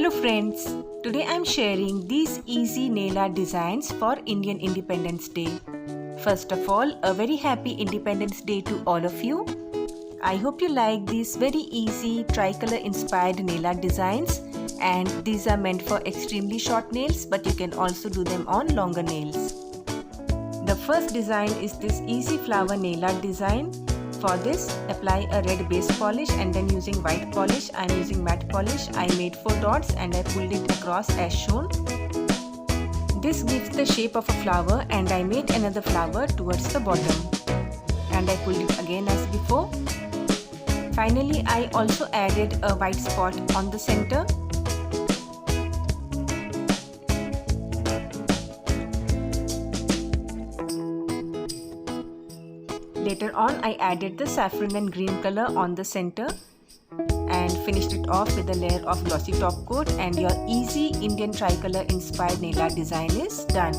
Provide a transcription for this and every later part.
Hello friends, today I'm sharing these easy nail art designs for Indian Independence Day. First of all, a very happy Independence Day to all of you. I hope you like these very easy tricolor inspired nail art designs, and these are meant for extremely short nails, but you can also do them on longer nails. The first design is this easy flower nail art design. For this, apply a red base polish and then using white polish, I am using matte polish. I made 4 dots and I pulled it across as shown. This gives the shape of a flower and I made another flower towards the bottom. And I pulled it again as before. Finally, I also added a white spot on the center. Later on, I added the saffron and green color on the center and finished it off with a layer of glossy top coat, and your easy Indian tricolor inspired nail art design is done.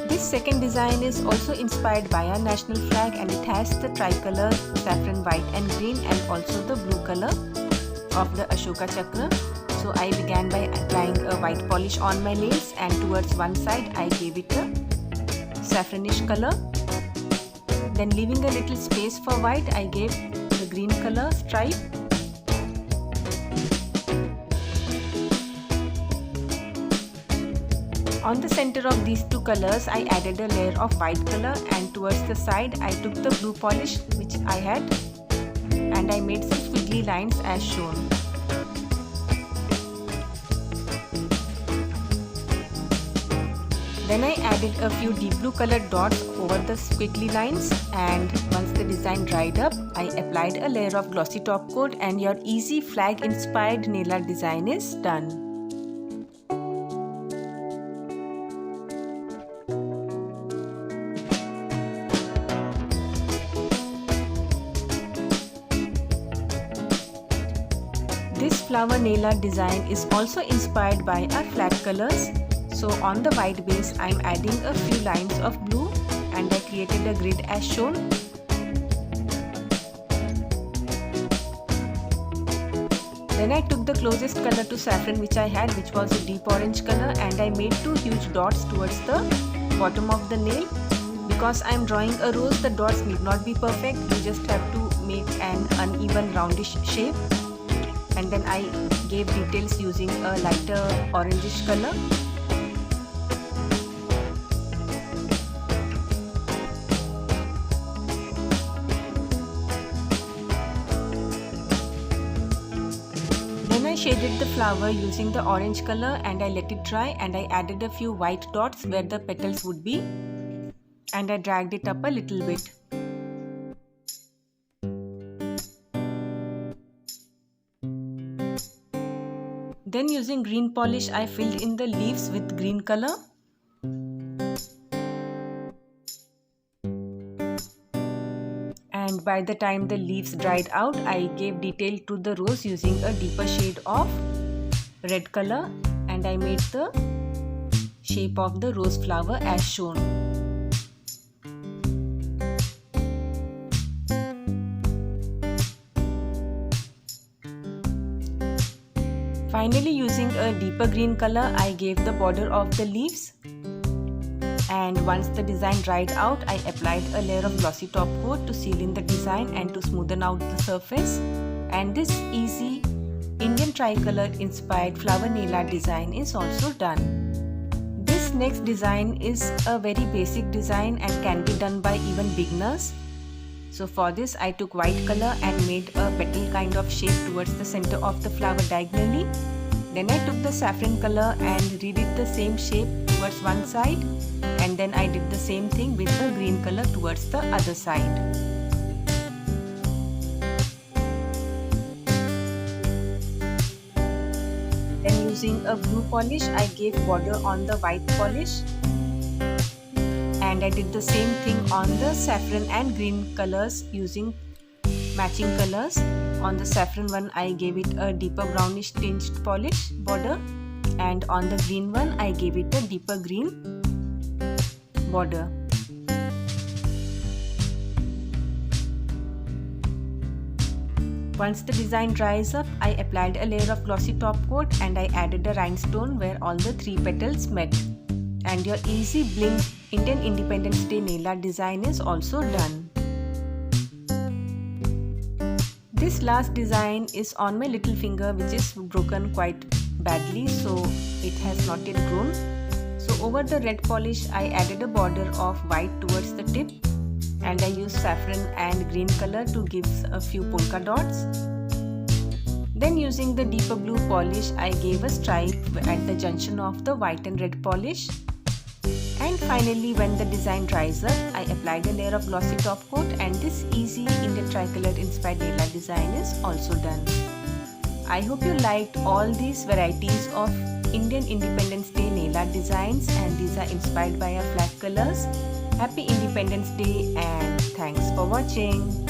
This second design is also inspired by our national flag, and it has the tricolor saffron, white and green, and also the blue color of the Ashoka Chakra. So I began by applying a white polish on my nails, and towards one side I gave it a saffronish color. Then leaving a little space for white, I gave the green color stripe. On the center of these two colors, I added a layer of white color, and towards the side I took the blue polish which I had and I made some squiggly lines as shown. Then I added a few deep blue colored dots over the squiggly lines, and once the design dried up, I applied a layer of glossy top coat, and your easy flag inspired nail art design is done. This flower nail art design is also inspired by our flag colors. So on the white base, I am adding a few lines of blue and I created a grid as shown. Then I took the closest color to saffron which I had, which was a deep orange color, and I made 2 huge dots towards the bottom of the nail. Because I am drawing a rose, the dots need not be perfect, you just have to make an uneven roundish shape. And then I gave details using a lighter orangish color. I shaded the flower using the orange color and I let it dry, and I added a few white dots where the petals would be, and I dragged it up a little bit. Then using green polish, I filled in the leaves with green color. And by the time the leaves dried out, I gave detail to the rose using a deeper shade of red color, and I made the shape of the rose flower as shown. Finally, using a deeper green color, I gave the border of the leaves. And once the design dried out, I applied a layer of glossy top coat to seal in the design and to smoothen out the surface. And this easy Indian tricolor inspired flower nail art design is also done. This next design is a very basic design and can be done by even beginners. So for this, I took white color and made a petal kind of shape towards the center of the flower diagonally. Then I took the saffron color and redid the same shape towards one side, and then I did the same thing with the green color towards the other side. Then using a blue polish, I gave border on the white polish, and I did the same thing on the saffron and green colors using matching colors. On the saffron one, I gave it a deeper brownish tinged polish border, and on the green one, I gave it a deeper green border. Once the design dries up, I applied a layer of glossy top coat and I added a rhinestone where all the 3 petals met. And your easy bling Indian Independence Day nail art design is also done. This last design is on my little finger, which is broken quite badly, so it has not yet grown. So over the red polish, I added a border of white towards the tip, and I used saffron and green color to give a few polka dots. Then using the deeper blue polish, I gave a stripe at the junction of the white and red polish. And finally, when the design dries up, I applied a layer of glossy top coat, and this easy Indian tricolor inspired nail art design is also done. I hope you liked all these varieties of Indian Independence Day nail art designs, and these are inspired by our flag colors. Happy Independence Day and thanks for watching.